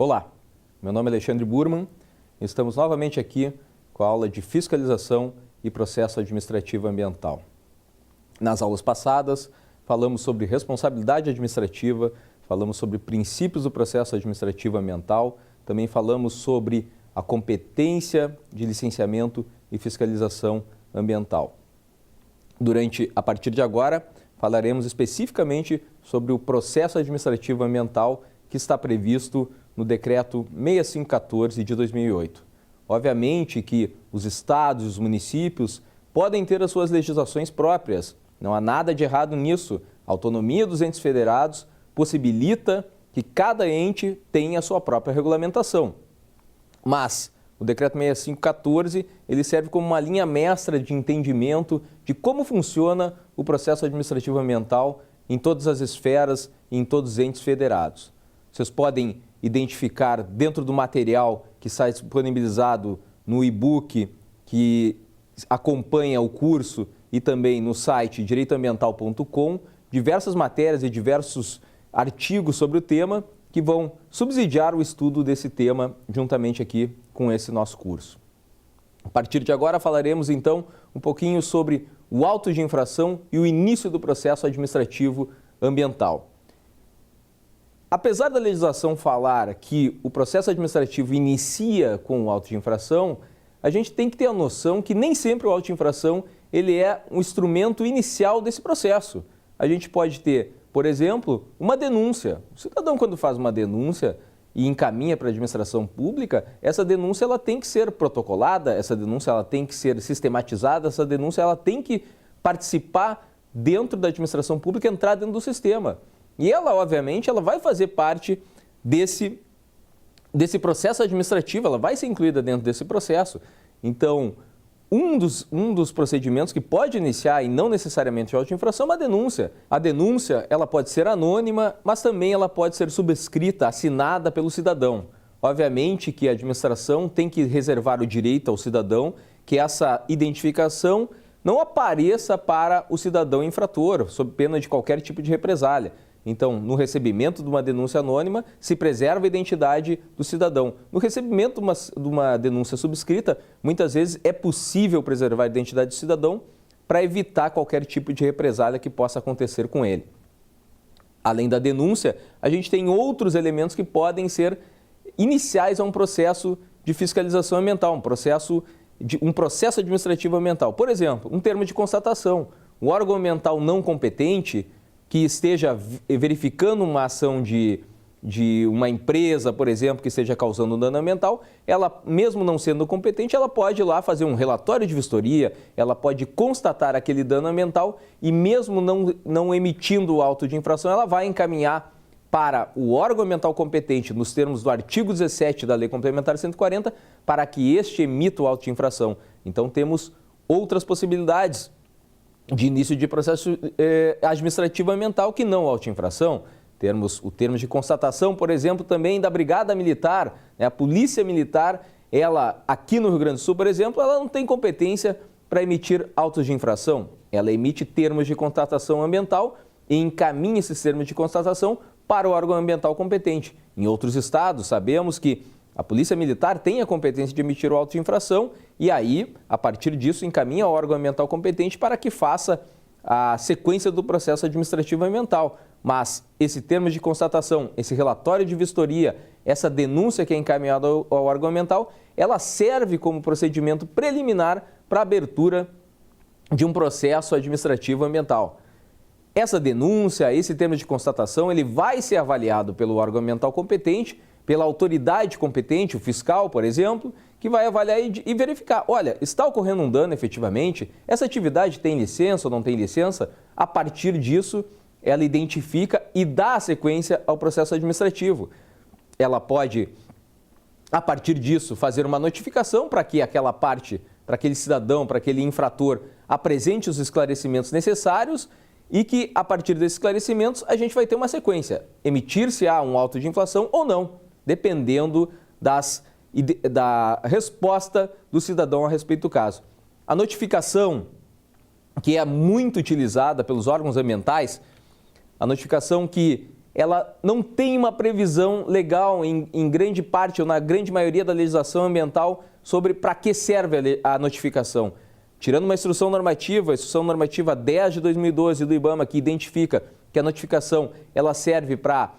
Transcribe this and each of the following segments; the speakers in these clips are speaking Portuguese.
Olá, meu nome é Alexandre Burman e estamos novamente aqui com a aula de Fiscalização e Processo Administrativo Ambiental. Nas aulas passadas, falamos sobre responsabilidade administrativa, falamos sobre princípios do processo administrativo ambiental, também falamos sobre a competência de licenciamento e fiscalização ambiental. A partir de agora, falaremos especificamente sobre o processo administrativo ambiental que está previsto no Decreto 6514 de 2008. Obviamente que os estados e os municípios podem ter as suas legislações próprias, não há nada de errado nisso. A autonomia dos entes federados possibilita que cada ente tenha a sua própria regulamentação. Mas o Decreto 6514, ele serve como uma linha mestra de entendimento de como funciona o processo administrativo ambiental em todas as esferas e em todos os entes federados. Vocês podem identificar dentro do material que está disponibilizado no e-book que acompanha o curso e também no site direitoambiental.com diversas matérias e diversos artigos sobre o tema que vão subsidiar o estudo desse tema juntamente aqui com esse nosso curso. A partir de agora falaremos então um pouquinho sobre o auto de infração e o início do processo administrativo ambiental. Apesar da legislação falar que o processo administrativo inicia com o auto de infração, a gente tem que ter a noção que nem sempre o auto de infração ele é um instrumento inicial desse processo. A gente pode ter, por exemplo, uma denúncia. O cidadão, quando faz uma denúncia e encaminha para a administração pública, essa denúncia ela tem que ser protocolada, essa denúncia ela tem que ser sistematizada, essa denúncia ela tem que participar dentro da administração pública, entrar dentro do sistema. E ela, obviamente, ela vai fazer parte desse processo administrativo, ela vai ser incluída dentro desse processo. Então, um dos procedimentos que pode iniciar, e não necessariamente auto de infração, é uma denúncia. A denúncia ela pode ser anônima, mas também ela pode ser subscrita, assinada pelo cidadão. Obviamente que a administração tem que reservar o direito ao cidadão que essa identificação não apareça para o cidadão infrator, sob pena de qualquer tipo de represália. Então, no recebimento de uma denúncia anônima, se preserva a identidade do cidadão. No recebimento de uma denúncia subscrita, muitas vezes é possível preservar a identidade do cidadão para evitar qualquer tipo de represália que possa acontecer com ele. Além da denúncia, a gente tem outros elementos que podem ser iniciais a um processo de fiscalização ambiental, um processo administrativo ambiental. Por exemplo, um termo de constatação. O órgão ambiental não competente que esteja verificando uma ação de uma empresa, por exemplo, que esteja causando um dano ambiental, ela, mesmo não sendo competente, ela pode ir lá fazer um relatório de vistoria, ela pode constatar aquele dano ambiental e mesmo não emitindo o auto de infração, ela vai encaminhar para o órgão ambiental competente, nos termos do artigo 17 da Lei Complementar 140, para que este emita o auto de infração. Então, temos outras possibilidades de início de processo administrativo ambiental que não auto-infração. Temos o termo de constatação, por exemplo, também da Brigada Militar, né? A Polícia Militar, ela aqui no Rio Grande do Sul, por exemplo, ela não tem competência para emitir autos de infração. Ela emite termos de constatação ambiental e encaminha esses termos de constatação para o órgão ambiental competente. Em outros estados, sabemos que a Polícia Militar tem a competência de emitir o auto de infração e aí, a partir disso, encaminha ao órgão ambiental competente para que faça a sequência do processo administrativo ambiental. Mas esse termo de constatação, esse relatório de vistoria, essa denúncia que é encaminhada ao órgão ambiental, ela serve como procedimento preliminar para a abertura de um processo administrativo ambiental. Essa denúncia, esse termo de constatação, ele vai ser avaliado pelo órgão ambiental competente, pela autoridade competente, o fiscal, por exemplo, que vai avaliar e verificar, olha, está ocorrendo um dano efetivamente, essa atividade tem licença ou não tem licença? A partir disso, ela identifica e dá a sequência ao processo administrativo. Ela pode, a partir disso, fazer uma notificação para que aquela parte, para aquele cidadão, para aquele infrator, apresente os esclarecimentos necessários e que, a partir desses esclarecimentos, a gente vai ter uma sequência. Emitir-se-á um auto de infração ou não, dependendo da resposta do cidadão a respeito do caso. A notificação, que é muito utilizada pelos órgãos ambientais, a notificação que ela não tem uma previsão legal em grande parte ou na grande maioria da legislação ambiental sobre para que serve a notificação. Tirando uma instrução normativa, a instrução normativa 10 de 2012 do IBAMA, que identifica que a notificação ela serve para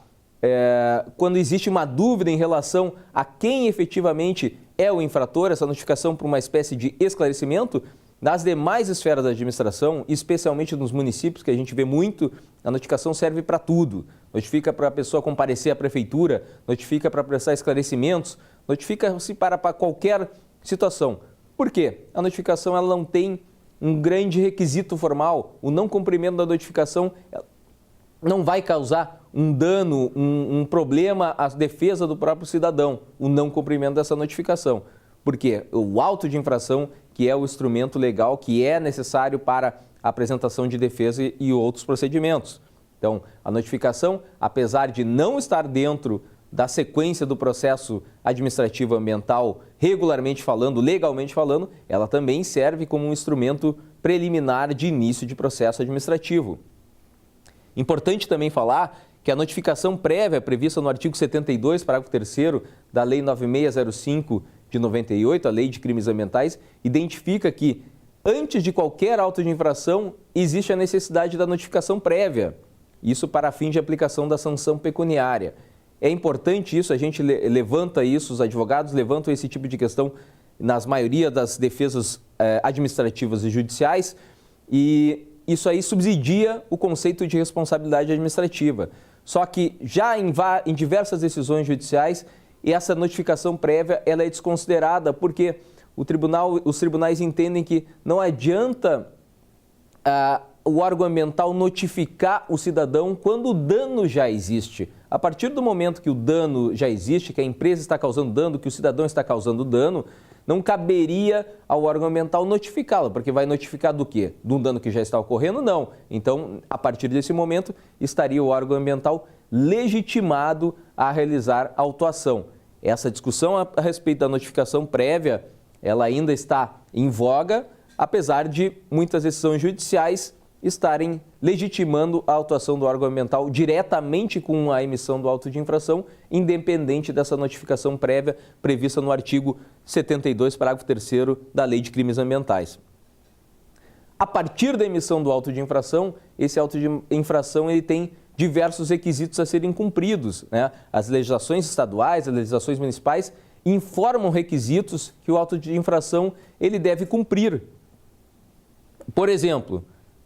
quando existe uma dúvida em relação a quem efetivamente é o infrator, essa notificação para uma espécie de esclarecimento. Nas demais esferas da administração, especialmente nos municípios, que a gente vê muito, a notificação serve para tudo. Notifica para a pessoa comparecer à prefeitura, notifica para prestar esclarecimentos, notifica-se para qualquer situação. Por quê? A notificação ela não tem um grande requisito formal. O não cumprimento da notificação não vai causar um dano, um problema à defesa do próprio cidadão, o não cumprimento dessa notificação. Porque o auto de infração, que é o instrumento legal que é necessário para a apresentação de defesa e outros procedimentos. Então, a notificação, apesar de não estar dentro da sequência do processo administrativo ambiental, regularmente falando, legalmente falando, ela também serve como um instrumento preliminar de início de processo administrativo. Importante também falar que a notificação prévia prevista no artigo 72, parágrafo 3º da Lei 9605 de 98, a Lei de Crimes Ambientais, identifica que, antes de qualquer auto de infração, existe a necessidade da notificação prévia. Isso para fim de aplicação da sanção pecuniária. É importante isso, a gente levanta isso, os advogados levantam esse tipo de questão nas maioria das defesas administrativas e judiciais, e isso aí subsidia o conceito de responsabilidade administrativa. Só que já em diversas decisões judiciais, essa notificação prévia ela é desconsiderada porque os tribunais entendem que não adianta o órgão ambiental notificar o cidadão quando o dano já existe. A partir do momento que o dano já existe, que a empresa está causando dano, que o cidadão está causando dano, não caberia ao órgão ambiental notificá-lo, porque vai notificar do quê? De um dano que já está ocorrendo? Não. Então, a partir desse momento, estaria o órgão ambiental legitimado a realizar a autuação. Essa discussão a respeito da notificação prévia, ela ainda está em voga, apesar de muitas decisões judiciais estarem legitimando a autuação do órgão ambiental diretamente com a emissão do auto de infração, independente dessa notificação prévia prevista no artigo 72, parágrafo 3º da Lei de Crimes Ambientais. A partir da emissão do auto de infração, esse auto de infração ele tem diversos requisitos a serem cumpridos, né? As legislações estaduais, as legislações municipais informam requisitos que o auto de infração ele deve cumprir. Por exemplo,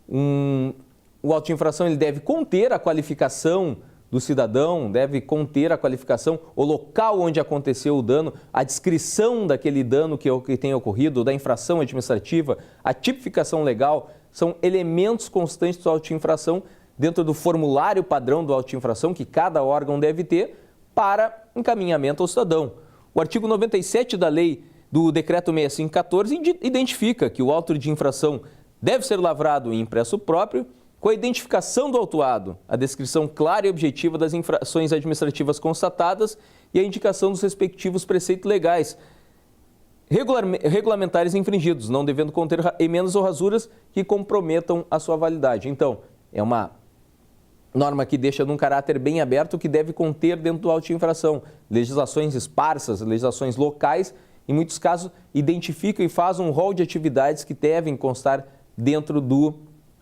o auto de infração ele deve conter a qualificação do cidadão, deve conter a qualificação, o local onde aconteceu o dano, a descrição daquele dano que tem ocorrido, da infração administrativa, a tipificação legal, são elementos constantes do auto de infração dentro do formulário padrão do auto de infração que cada órgão deve ter para encaminhamento ao cidadão. O artigo 97 da lei do decreto 6514 identifica que o auto de infração deve ser lavrado em impresso próprio, com a identificação do autuado, a descrição clara e objetiva das infrações administrativas constatadas e a indicação dos respectivos preceitos legais regulamentares infringidos, não devendo conter emendas ou rasuras que comprometam a sua validade. Então, é uma norma que deixa num caráter bem aberto que deve conter dentro do auto de infração legislações esparsas, legislações locais, em muitos casos identifica e faz um rol de atividades que devem constar dentro do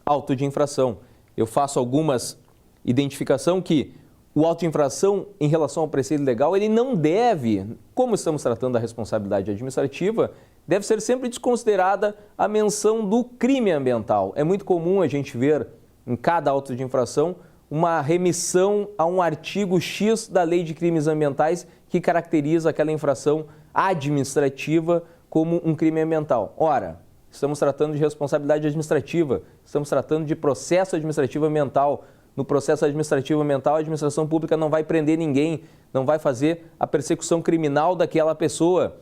auto de infração. Eu faço algumas identificação que o auto de infração em relação ao preceito legal, ele não deve, como estamos tratando da responsabilidade administrativa, deve ser sempre desconsiderada a menção do crime ambiental. É muito comum a gente ver em cada auto de infração uma remissão a um artigo X da Lei de Crimes Ambientais que caracteriza aquela infração administrativa como um crime ambiental. Ora, estamos tratando de responsabilidade administrativa, estamos tratando de processo administrativo ambiental. No processo administrativo ambiental, a administração pública não vai prender ninguém, não vai fazer a persecução criminal daquela pessoa.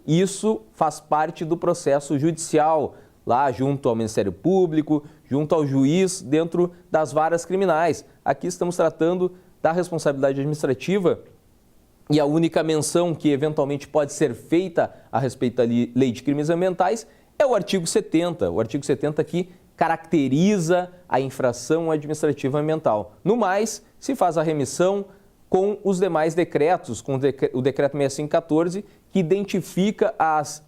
Isso faz parte do processo judicial, lá junto ao Ministério Público, junto ao juiz, dentro das varas criminais. Aqui estamos tratando da responsabilidade administrativa e a única menção que eventualmente pode ser feita a respeito da Lei de Crimes Ambientais é o artigo 70. O artigo 70 aqui caracteriza a infração administrativa ambiental. No mais, se faz a remissão com os demais decretos, com o decreto 6514, que identifica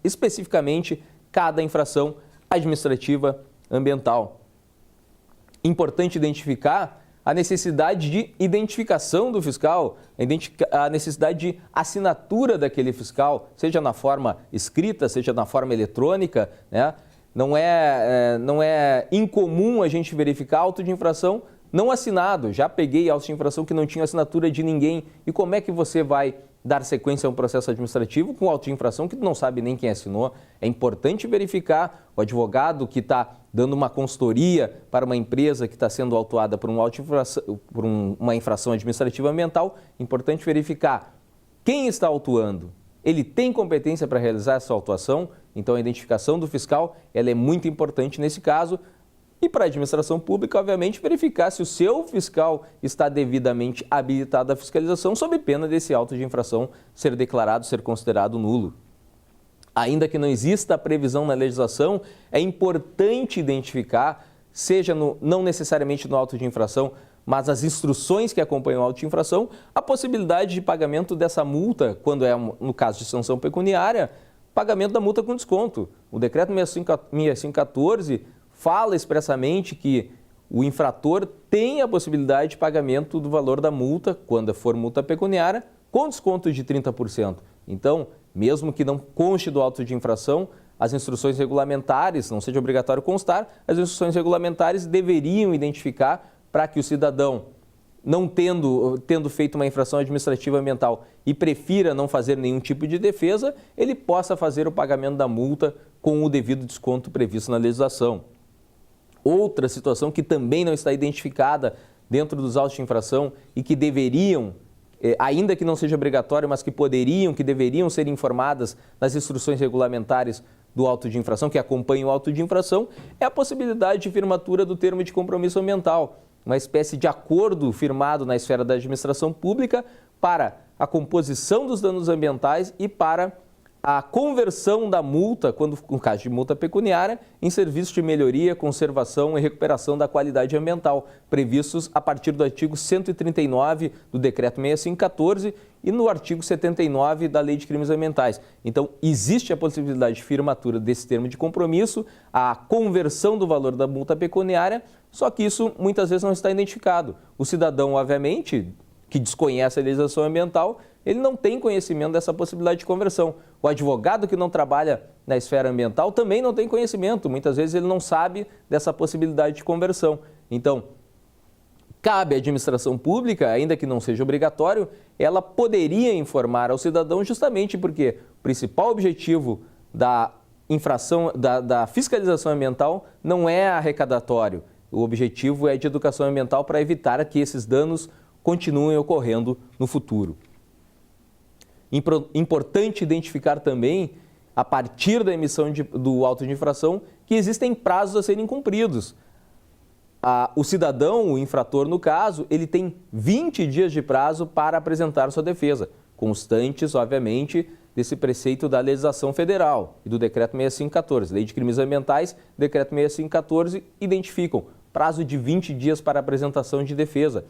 especificamente cada infração administrativa ambiental. Importante identificar a necessidade de identificação do fiscal, a necessidade de assinatura daquele fiscal, seja na forma escrita, seja na forma eletrônica, né? Não é incomum a gente verificar auto de infração não assinado. Já peguei auto de infração que não tinha assinatura de ninguém. E como é que você vai dar sequência a um processo administrativo com auto de infração que não sabe nem quem assinou? É importante verificar o advogado que está dando uma consultoria para uma empresa que está sendo autuada por uma infração administrativa ambiental. Importante verificar quem está autuando. Ele tem competência para realizar essa autuação? Então, a identificação do fiscal ela é muito importante nesse caso. E para a administração pública, obviamente, verificar se o seu fiscal está devidamente habilitado à fiscalização, sob pena desse auto de infração ser declarado, ser considerado nulo. Ainda que não exista a previsão na legislação, é importante identificar, não necessariamente no auto de infração, mas as instruções que acompanham o auto de infração, a possibilidade de pagamento dessa multa, quando é no caso de sanção pecuniária, pagamento da multa com desconto. O decreto 6514 fala expressamente que o infrator tem a possibilidade de pagamento do valor da multa, quando for multa pecuniária, com desconto de 30%. Então, mesmo que não conste do auto de infração, as instruções regulamentares, não seja obrigatório constar, as instruções regulamentares deveriam identificar para que o cidadão, não tendo feito uma infração administrativa ambiental e prefira não fazer nenhum tipo de defesa, ele possa fazer o pagamento da multa com o devido desconto previsto na legislação. Outra situação que também não está identificada dentro dos autos de infração e que deveriam, ainda que não seja obrigatório, mas que deveriam ser informadas nas instruções regulamentares do auto de infração, que acompanham o auto de infração, é a possibilidade de firmatura do termo de compromisso ambiental, uma espécie de acordo firmado na esfera da administração pública para a composição dos danos ambientais e para a conversão da multa, no caso de multa pecuniária, em serviços de melhoria, conservação e recuperação da qualidade ambiental, previstos a partir do artigo 139 do Decreto 6514 e no artigo 79 da Lei de Crimes Ambientais. Então, existe a possibilidade de firmatura desse termo de compromisso, a conversão do valor da multa pecuniária, só que isso muitas vezes não está identificado. O cidadão, obviamente, que desconhece a legislação ambiental, ele não tem conhecimento dessa possibilidade de conversão. O advogado que não trabalha na esfera ambiental também não tem conhecimento. Muitas vezes ele não sabe dessa possibilidade de conversão. Então, cabe à administração pública, ainda que não seja obrigatório, ela poderia informar ao cidadão justamente porque o principal objetivo da fiscalização ambiental não é arrecadatório. O objetivo é de educação ambiental para evitar que esses danos continuem ocorrendo no futuro. Importante identificar também, a partir da emissão do auto de infração, que existem prazos a serem cumpridos. O cidadão, o infrator no caso, ele tem 20 dias de prazo para apresentar sua defesa, constantes, obviamente, desse preceito da legislação federal e do Decreto 6514. Lei de Crimes Ambientais, Decreto 6514, identificam prazo de 20 dias para apresentação de defesa.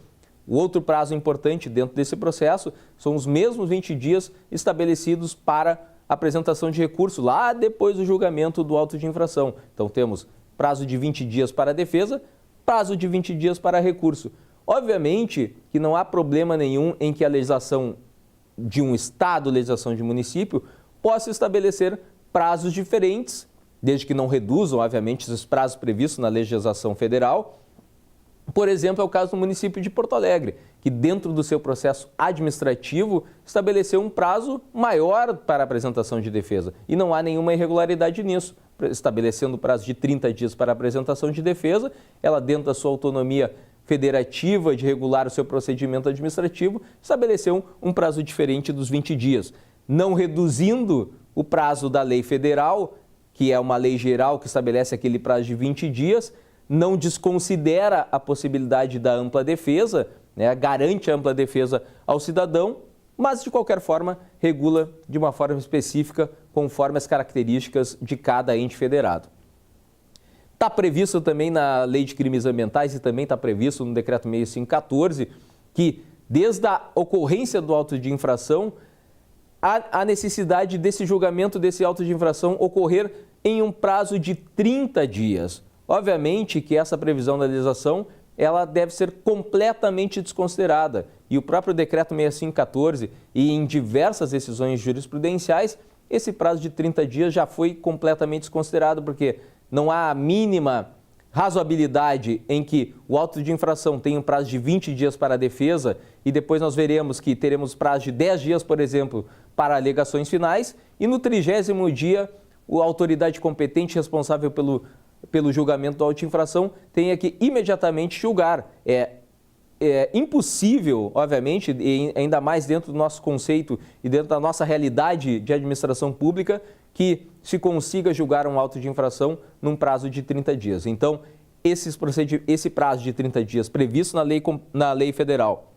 O outro prazo importante dentro desse processo são os mesmos 20 dias estabelecidos para apresentação de recurso lá depois do julgamento do auto de infração. Então, temos prazo de 20 dias para a defesa, prazo de 20 dias para recurso. Obviamente que não há problema nenhum em que a legislação de um estado, legislação de município, possa estabelecer prazos diferentes, desde que não reduzam, obviamente, os prazos previstos na legislação federal. Por exemplo, é o caso do município de Porto Alegre, que dentro do seu processo administrativo estabeleceu um prazo maior para a apresentação de defesa. E não há nenhuma irregularidade nisso. Estabelecendo o prazo de 30 dias para a apresentação de defesa, ela, dentro da sua autonomia federativa de regular o seu procedimento administrativo, estabeleceu um prazo diferente dos 20 dias, não reduzindo o prazo da lei federal, que é uma lei geral que estabelece aquele prazo de 20 dias, não desconsidera a possibilidade da ampla defesa, né, garante a ampla defesa ao cidadão, mas de qualquer forma regula de uma forma específica conforme as características de cada ente federado. Está previsto também na Lei de Crimes Ambientais e também está previsto no Decreto 6514 que, desde a ocorrência do auto de infração, há a necessidade desse julgamento desse auto de infração ocorrer em um prazo de 30 dias. Obviamente que essa previsão da legislação ela deve ser completamente desconsiderada. E o próprio Decreto 6514 e em diversas decisões jurisprudenciais, esse prazo de 30 dias já foi completamente desconsiderado, porque não há a mínima razoabilidade em que o auto de infração tem um prazo de 20 dias para a defesa e depois nós veremos que teremos prazo de 10 dias, por exemplo, para alegações finais e no 30º dia a autoridade competente responsável pelo julgamento do auto de infração tenha que imediatamente julgar. É impossível, obviamente, e ainda mais dentro do nosso conceito e dentro da nossa realidade de administração pública, que se consiga julgar um auto de infração num prazo de 30 dias. Então, esse prazo de 30 dias previsto na lei federal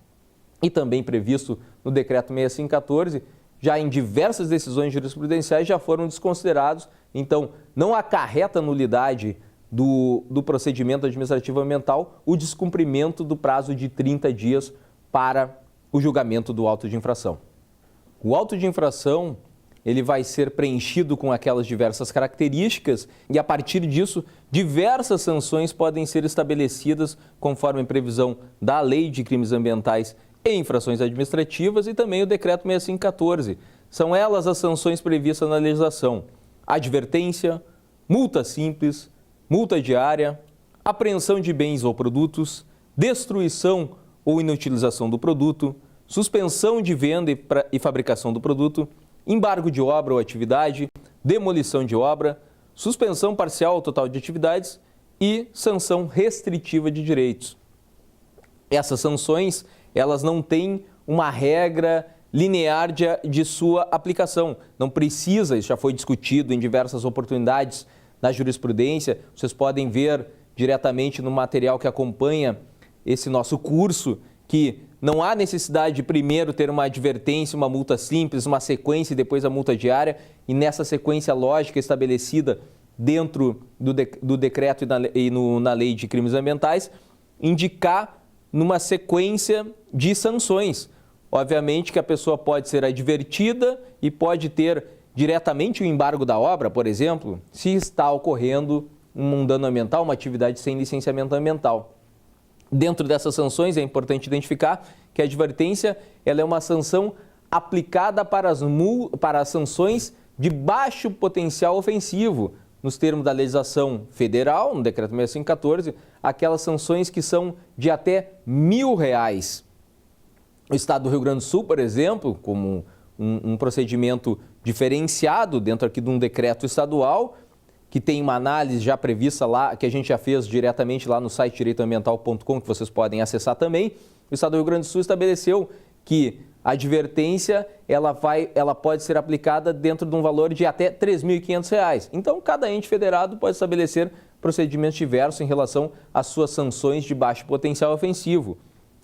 e também previsto no Decreto 6514, já em diversas decisões jurisprudenciais já foram desconsiderados. Então, não acarreta nulidade do procedimento administrativo ambiental o descumprimento do prazo de 30 dias para o julgamento do auto de infração. O auto de infração ele vai ser preenchido com aquelas diversas características e, a partir disso, diversas sanções podem ser estabelecidas conforme previsão da Lei de Crimes Ambientais e Infrações Administrativas e também o Decreto 6514. São elas as sanções previstas na legislação: advertência, multa simples, multa diária, apreensão de bens ou produtos, destruição ou inutilização do produto, suspensão de venda e fabricação do produto, embargo de obra ou atividade, demolição de obra, suspensão parcial ou total de atividades e sanção restritiva de direitos. Essas sanções, elas não têm uma regra linear de sua aplicação. Não precisa, isso já foi discutido em diversas oportunidades na jurisprudência, vocês podem ver diretamente no material que acompanha esse nosso curso, que não há necessidade de primeiro ter uma advertência, uma multa simples, uma sequência e depois a multa diária, e nessa sequência lógica estabelecida dentro do decreto e na Lei de Crimes Ambientais, indicar numa sequência de sanções. Obviamente que a pessoa pode ser advertida e pode ter diretamente o embargo da obra, por exemplo, se está ocorrendo um dano ambiental, uma atividade sem licenciamento ambiental. Dentro dessas sanções é importante identificar que a advertência ela é uma sanção aplicada para as sanções de baixo potencial ofensivo, nos termos da legislação federal, no Decreto 6514, aquelas sanções que são de até R$1.000. O Estado do Rio Grande do Sul, por exemplo, como um procedimento diferenciado dentro aqui de um decreto estadual, que tem uma análise já prevista lá, que a gente já fez diretamente lá no site direitoambiental.com, que vocês podem acessar também. O Estado do Rio Grande do Sul estabeleceu que a advertência ela pode ser aplicada dentro de um valor de até R$3.500. Então, cada ente federado pode estabelecer procedimentos diversos em relação às suas sanções de baixo potencial ofensivo.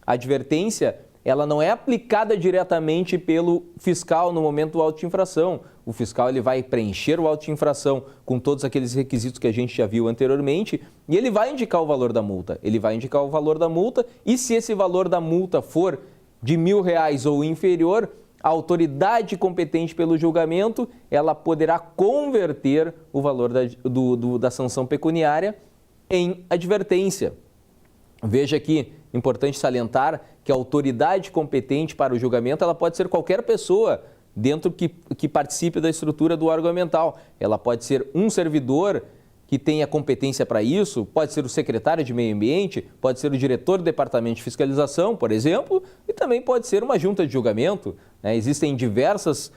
A advertência ela não é aplicada diretamente pelo fiscal no momento do auto de infração. O fiscal ele vai preencher o auto de infração com todos aqueles requisitos que a gente já viu anteriormente e ele vai indicar o valor da multa. Ele vai indicar o valor da multa e, se esse valor da multa for de R$1.000 ou inferior, a autoridade competente pelo julgamento ela poderá converter o valor da sanção pecuniária em advertência. Veja aqui, importante salientar que a autoridade competente para o julgamento ela pode ser qualquer pessoa dentro que participe da estrutura do órgão ambiental. Ela pode ser um servidor que tenha competência para isso, pode ser o secretário de meio ambiente, pode ser o diretor do departamento de fiscalização, por exemplo, e também pode ser uma junta de julgamento, né? Existem diversas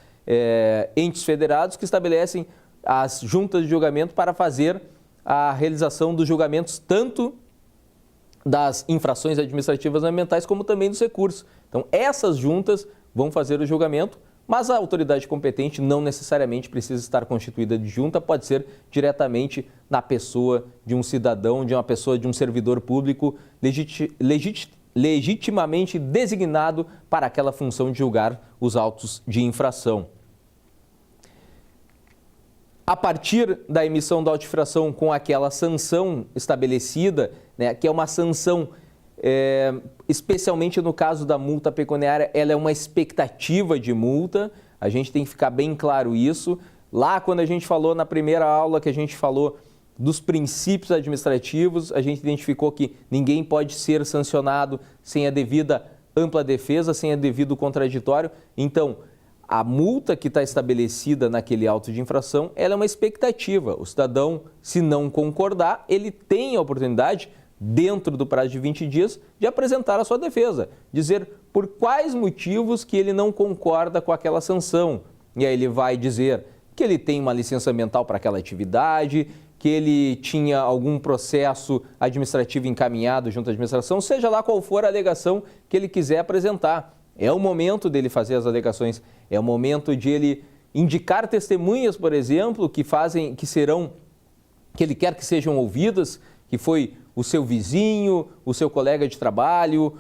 entes federados que estabelecem as juntas de julgamento para fazer a realização dos julgamentos tanto das infrações administrativas ambientais como também dos recursos. Então, essas juntas vão fazer o julgamento, mas a autoridade competente não necessariamente precisa estar constituída de junta, pode ser diretamente na pessoa de um cidadão, de uma pessoa, de um servidor público legitimamente designado para aquela função de julgar os autos de infração. a partir da emissão da auto-infração com aquela sanção estabelecida, né, que é uma sanção, especialmente no caso da multa pecuniária, ela é uma expectativa de multa, a gente tem que ficar bem claro isso. Lá quando a gente falou na primeira aula, que a gente falou dos princípios administrativos, a gente identificou que ninguém pode ser sancionado sem a devida ampla defesa, sem o devido contraditório. Então, a multa que está estabelecida naquele auto de infração, ela é uma expectativa. O cidadão, se não concordar, ele tem a oportunidade, dentro do prazo de 20 dias, de apresentar a sua defesa, dizer por quais motivos que ele não concorda com aquela sanção. E aí ele vai dizer que ele tem uma licença ambiental para aquela atividade, que ele tinha algum processo administrativo encaminhado junto à administração, seja lá qual for a alegação que ele quiser apresentar. É o momento dele fazer as alegações, é o momento de ele indicar testemunhas, por exemplo, que ele quer que sejam ouvidas, que foi o seu vizinho, o seu colega de trabalho,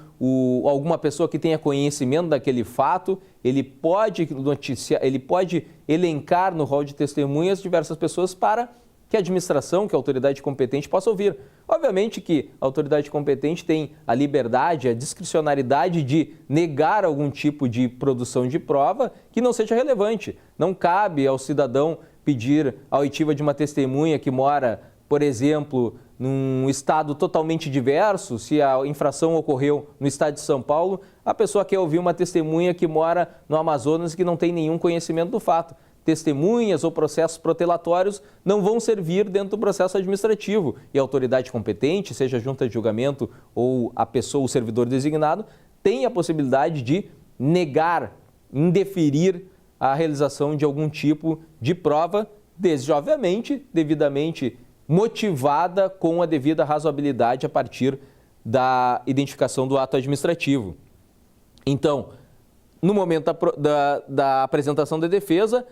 alguma pessoa que tenha conhecimento daquele fato. Ele pode noticiar, ele pode elencar no rol de testemunhas diversas pessoas para que a administração, que a autoridade competente possa ouvir. Obviamente que a autoridade competente tem a liberdade, a discricionariedade de negar algum tipo de produção de prova que não seja relevante. Não cabe ao cidadão pedir a oitiva de uma testemunha que mora, por exemplo, num estado totalmente diverso. Se a infração ocorreu no estado de São Paulo, a pessoa quer ouvir uma testemunha que mora no Amazonas e que não tem nenhum conhecimento do fato. Testemunhas ou processos protelatórios não vão servir dentro do processo administrativo e a autoridade competente, seja a junta de julgamento ou a pessoa, o servidor designado, tem a possibilidade de negar, indeferir a realização de algum tipo de prova, desde, obviamente, devidamente motivada com a devida razoabilidade a partir da identificação do ato administrativo. Então, no momento da apresentação da defesa,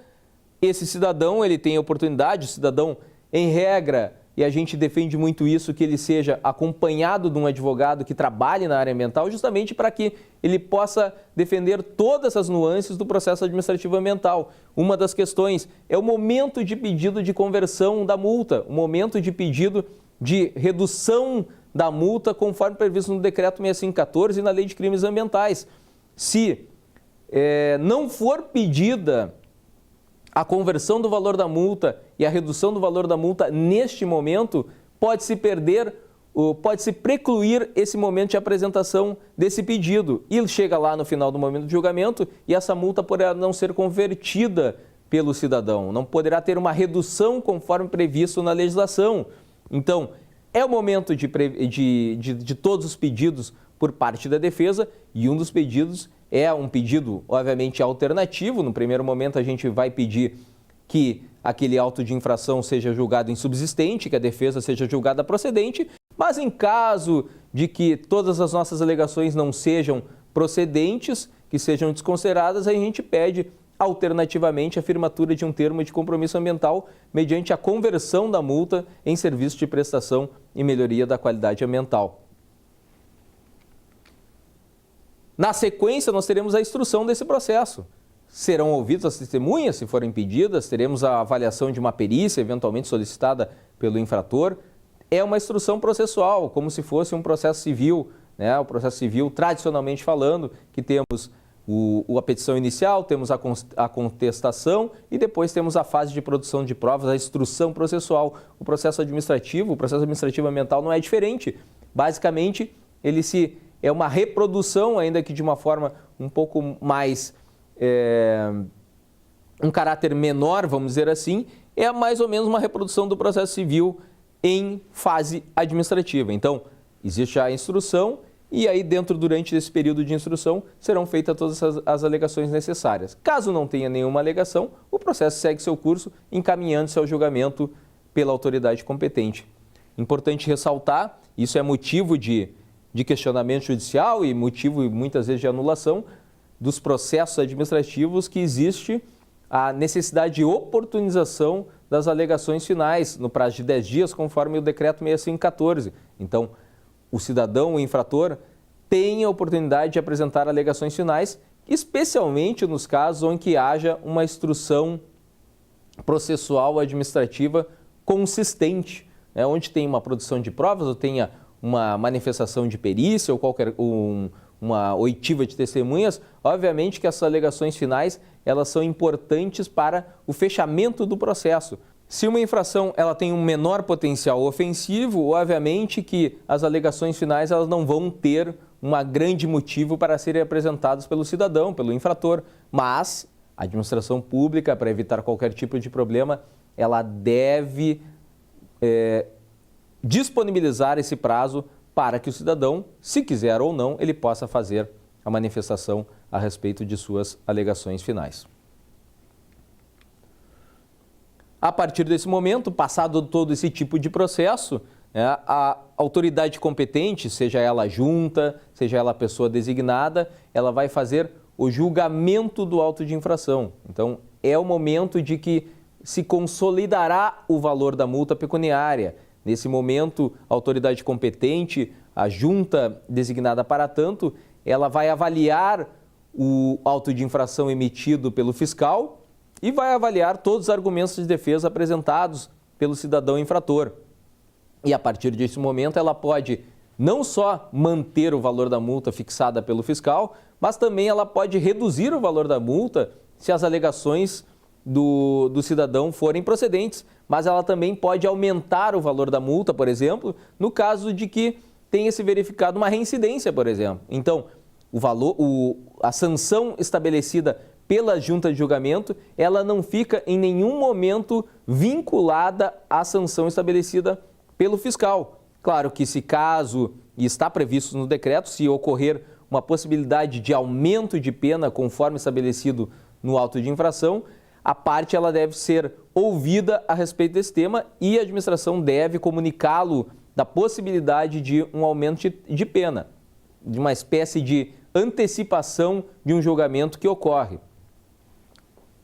esse cidadão, ele tem a oportunidade, o cidadão, em regra, e a gente defende muito isso, que ele seja acompanhado de um advogado que trabalhe na área ambiental, justamente para que ele possa defender todas as nuances do processo administrativo ambiental. Uma das questões é o momento de pedido de conversão da multa, o momento de pedido de redução da multa, conforme previsto no Decreto 6514 e na Lei de Crimes Ambientais. Se não for pedida a conversão do valor da multa e a redução do valor da multa neste momento, pode-se precluir esse momento de apresentação desse pedido. E chega lá no final do momento de julgamento e essa multa poderá não ser convertida pelo cidadão, não poderá ter uma redução conforme previsto na legislação. Então, é o momento de todos os pedidos por parte da defesa, e um dos pedidos é um pedido, obviamente, alternativo. No primeiro momento, a gente vai pedir que aquele auto de infração seja julgado insubsistente, que a defesa seja julgada procedente, mas em caso de que todas as nossas alegações não sejam procedentes, que sejam desconsideradas, a gente pede alternativamente a firmatura de um termo de compromisso ambiental mediante a conversão da multa em serviço de prestação e melhoria da qualidade ambiental. Na sequência, nós teremos a instrução desse processo. Serão ouvidas as testemunhas, se forem pedidas, teremos a avaliação de uma perícia, eventualmente solicitada pelo infrator. É uma instrução processual, como se fosse um processo civil, né? O processo civil, tradicionalmente falando, que temos a petição inicial, temos a contestação e depois temos a fase de produção de provas, a instrução processual. O processo administrativo ambiental não é diferente. Basicamente, é uma reprodução, ainda que de uma forma um pouco mais, um caráter menor, vamos dizer assim, é mais ou menos uma reprodução do processo civil em fase administrativa. Então, existe a instrução e aí durante esse período de instrução serão feitas todas as alegações necessárias. Caso não tenha nenhuma alegação, o processo segue seu curso, encaminhando-se ao julgamento pela autoridade competente. Importante ressaltar, isso é motivo de questionamento judicial e motivo, muitas vezes, de anulação dos processos administrativos, que existe a necessidade de oportunização das alegações finais no prazo de 10 dias, conforme o Decreto 6514. Então, o cidadão, o infrator, tem a oportunidade de apresentar alegações finais, especialmente nos casos em que haja uma instrução processual administrativa consistente, né, onde tem uma produção de provas ou tenha uma manifestação de perícia ou uma oitiva de testemunhas. Obviamente que essas alegações finais elas são importantes para o fechamento do processo. Se uma infração ela tem um menor potencial ofensivo, obviamente que as alegações finais elas não vão ter um grande motivo para serem apresentadas pelo cidadão, pelo infrator, mas a administração pública, para evitar qualquer tipo de problema, ela deve disponibilizar esse prazo para que o cidadão, se quiser ou não, ele possa fazer a manifestação a respeito de suas alegações finais. A partir desse momento, passado todo esse tipo de processo, a autoridade competente, seja ela a junta, seja ela a pessoa designada, ela vai fazer o julgamento do auto de infração. Então, é o momento de que se consolidará o valor da multa pecuniária. Nesse momento, a autoridade competente, a junta designada para tanto, ela vai avaliar o auto de infração emitido pelo fiscal e vai avaliar todos os argumentos de defesa apresentados pelo cidadão infrator. E a partir desse momento, ela pode não só manter o valor da multa fixada pelo fiscal, mas também ela pode reduzir o valor da multa se as alegações do cidadão forem procedentes, mas ela também pode aumentar o valor da multa, por exemplo, no caso de que tenha se verificado uma reincidência, por exemplo. Então, a sanção estabelecida pela junta de julgamento, ela não fica em nenhum momento vinculada à sanção estabelecida pelo fiscal. Claro que se caso, e está previsto no decreto, se ocorrer uma possibilidade de aumento de pena conforme estabelecido no auto de infração, a parte ela deve ser ouvida a respeito desse tema e a administração deve comunicá-lo da possibilidade de um aumento de pena, de uma espécie de antecipação de um julgamento que ocorre.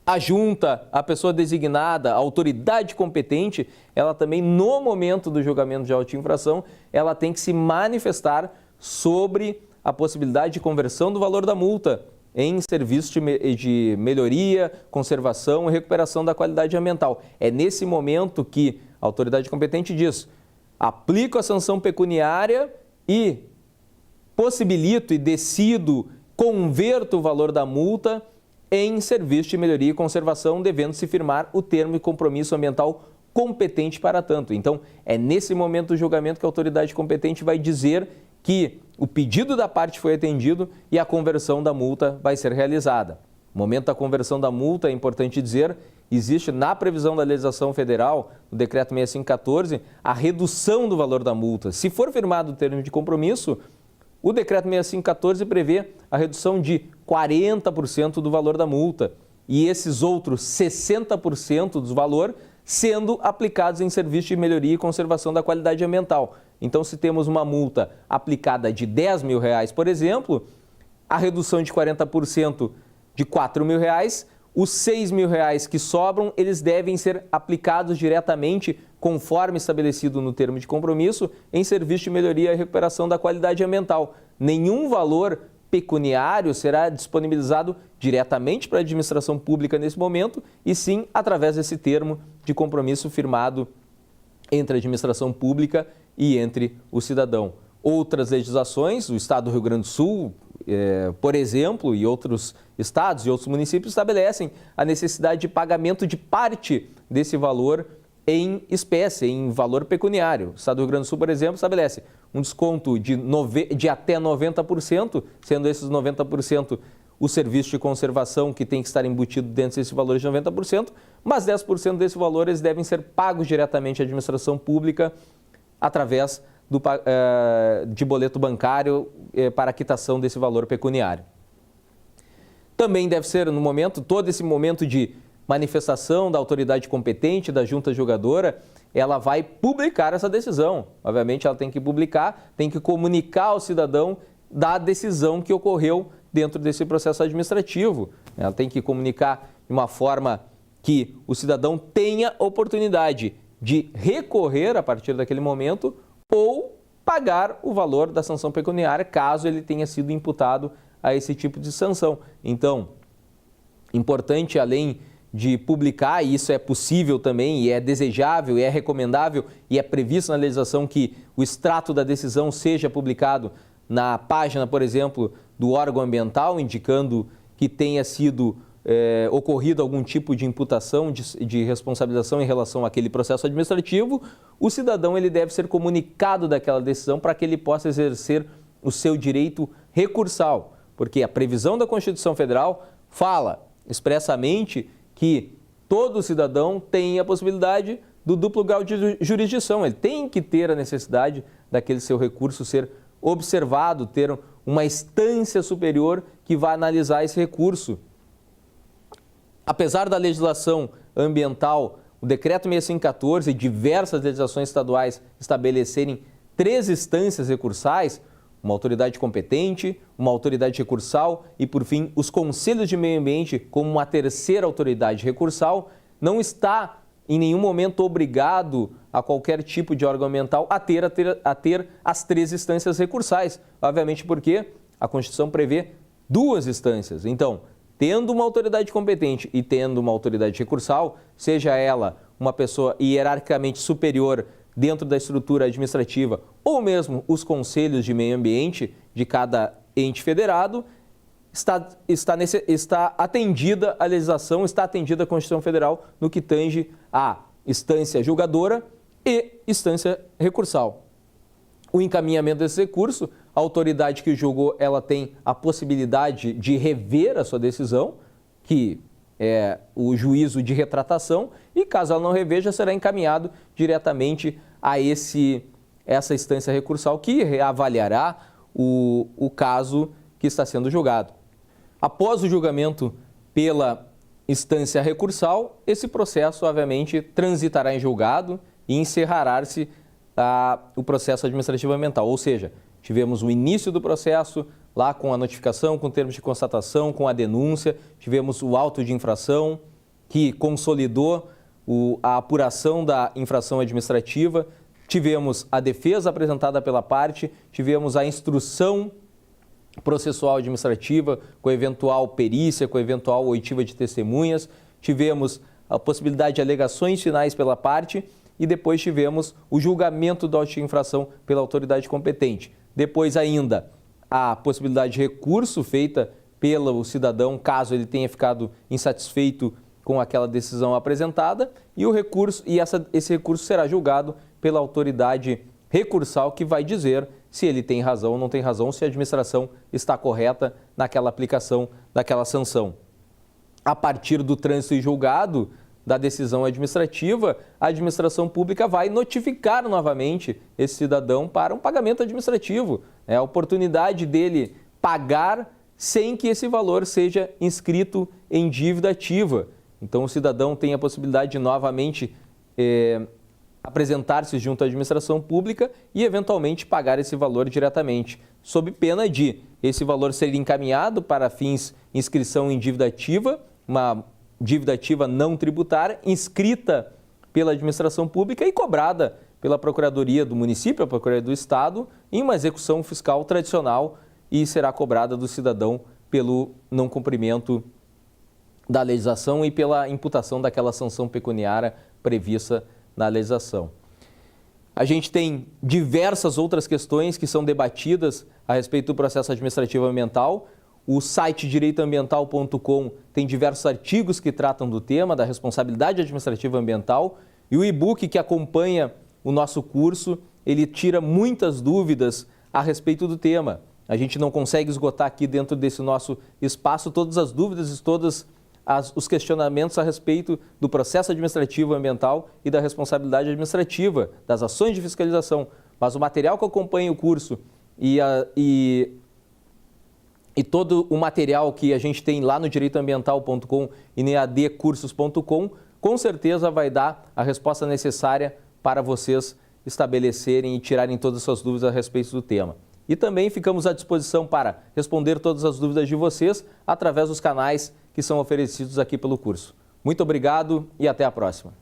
A junta, a pessoa designada, a autoridade competente, ela também, no momento do julgamento de auto-infração, ela tem que se manifestar sobre a possibilidade de conversão do valor da multa em serviços de melhoria, conservação e recuperação da qualidade ambiental. É nesse momento que a autoridade competente diz: aplico a sanção pecuniária e possibilito e decido, converto o valor da multa em serviço de melhoria e conservação, devendo-se firmar o termo de compromisso ambiental competente para tanto. Então, é nesse momento do julgamento que a autoridade competente vai dizer que o pedido da parte foi atendido e a conversão da multa vai ser realizada. No momento da conversão da multa, é importante dizer, existe na previsão da legislação federal, no decreto 6514, a redução do valor da multa. Se for firmado o termo de compromisso, o decreto 6514 prevê a redução de 40% do valor da multa e esses outros 60% do valor sendo aplicados em serviço de melhoria e conservação da qualidade ambiental. Então, se temos uma multa aplicada de R$10 mil, por exemplo, a redução de 40% de R$4 mil, os R$6 mil que sobram, eles devem ser aplicados diretamente, conforme estabelecido no termo de compromisso, em serviço de melhoria e recuperação da qualidade ambiental. Nenhum valor pecuniário será disponibilizado diretamente para a administração pública nesse momento, e sim através desse termo de compromisso firmado entre a administração pública e entre o cidadão. Outras legislações, o Estado do Rio Grande do Sul, por exemplo, e outros estados e outros municípios estabelecem a necessidade de pagamento de parte desse valor em espécie, em valor pecuniário. O Estado do Rio Grande do Sul, por exemplo, estabelece um desconto de até 90%, sendo esses 90% o serviço de conservação que tem que estar embutido dentro desse valor de 90%, mas 10% desse valor eles devem ser pagos diretamente à administração pública através de boleto bancário para a quitação desse valor pecuniário. Também deve ser, no momento, todo esse momento de manifestação da autoridade competente, da junta julgadora, ela vai publicar essa decisão. Obviamente, ela tem que publicar, tem que comunicar ao cidadão da decisão que ocorreu dentro desse processo administrativo. Ela tem que comunicar de uma forma que o cidadão tenha oportunidade de recorrer a partir daquele momento ou pagar o valor da sanção pecuniária, caso ele tenha sido imputado a esse tipo de sanção. Então, importante, além de publicar, e isso é possível também, e é desejável, e é recomendável, e é previsto na legislação que o extrato da decisão seja publicado na página, por exemplo, do órgão ambiental, indicando que tenha sido ocorrido algum tipo de imputação, de responsabilização em relação àquele processo administrativo, o cidadão ele deve ser comunicado daquela decisão para que ele possa exercer o seu direito recursal, porque a previsão da Constituição Federal fala expressamente que todo cidadão tem a possibilidade do duplo grau de jurisdição, ele tem que ter a necessidade daquele seu recurso ser observado, ter uma instância superior que vai analisar esse recurso. Apesar da legislação ambiental, o Decreto 6514 e diversas legislações estaduais estabelecerem 3 instâncias recursais, uma autoridade competente, uma autoridade recursal e, por fim, os conselhos de meio ambiente como uma terceira autoridade recursal, não está em nenhum momento obrigado a qualquer tipo de órgão ambiental a ter as 3 instâncias recursais. Obviamente porque a Constituição prevê 2 instâncias. Então, tendo uma autoridade competente e tendo uma autoridade recursal, seja ela uma pessoa hierarquicamente superior dentro da estrutura administrativa ou mesmo os conselhos de meio ambiente de cada ente federado, está atendida a legislação, está atendida a Constituição Federal no que tange a instância julgadora e instância recursal. O encaminhamento desse recurso, a autoridade que julgou, ela tem a possibilidade de rever a sua decisão, que é o juízo de retratação, e caso ela não reveja, será encaminhado diretamente a essa instância recursal, que reavaliará o caso que está sendo julgado. Após o julgamento pela instância recursal, esse processo, obviamente, transitará em julgado e encerrará-se o processo administrativo ambiental, ou seja, tivemos o início do processo lá com a notificação, com termos de constatação, com a denúncia, tivemos o auto de infração que consolidou a apuração da infração administrativa, tivemos a defesa apresentada pela parte, tivemos a instrução processual administrativa com eventual perícia, com eventual oitiva de testemunhas, tivemos a possibilidade de alegações finais pela parte e depois tivemos o julgamento da auto de infração pela autoridade competente. Depois ainda a possibilidade de recurso feita pelo cidadão, caso ele tenha ficado insatisfeito com aquela decisão apresentada, e esse recurso será julgado pela autoridade recursal, que vai dizer se ele tem razão ou não tem razão, se a administração está correta naquela aplicação daquela sanção. A partir do trânsito em julgado da decisão administrativa, a administração pública vai notificar novamente esse cidadão para um pagamento administrativo. É a oportunidade dele pagar sem que esse valor seja inscrito em dívida ativa. Então, o cidadão tem a possibilidade de novamente apresentar-se junto à administração pública e, eventualmente, pagar esse valor diretamente, sob pena de esse valor ser encaminhado para fins de inscrição em dívida ativa, uma dívida ativa não tributária, inscrita pela administração pública e cobrada pela Procuradoria do município, a Procuradoria do Estado, em uma execução fiscal tradicional, e será cobrada do cidadão pelo não cumprimento da legislação e pela imputação daquela sanção pecuniária prevista na legislação. A gente tem diversas outras questões que são debatidas a respeito do processo administrativo ambiental. O site direitoambiental.com tem diversos artigos que tratam do tema, da responsabilidade administrativa ambiental, e o e-book que acompanha o nosso curso, ele tira muitas dúvidas a respeito do tema. A gente não consegue esgotar aqui dentro desse nosso espaço todas as dúvidas e todos os questionamentos a respeito do processo administrativo ambiental e da responsabilidade administrativa, das ações de fiscalização. Mas o material que acompanha o curso e todo o material que a gente tem lá no direitoambiental.com e no eadcursos.com, com certeza vai dar a resposta necessária para vocês estabelecerem e tirarem todas as suas dúvidas a respeito do tema. E também ficamos à disposição para responder todas as dúvidas de vocês através dos canais que são oferecidos aqui pelo curso. Muito obrigado e até a próxima.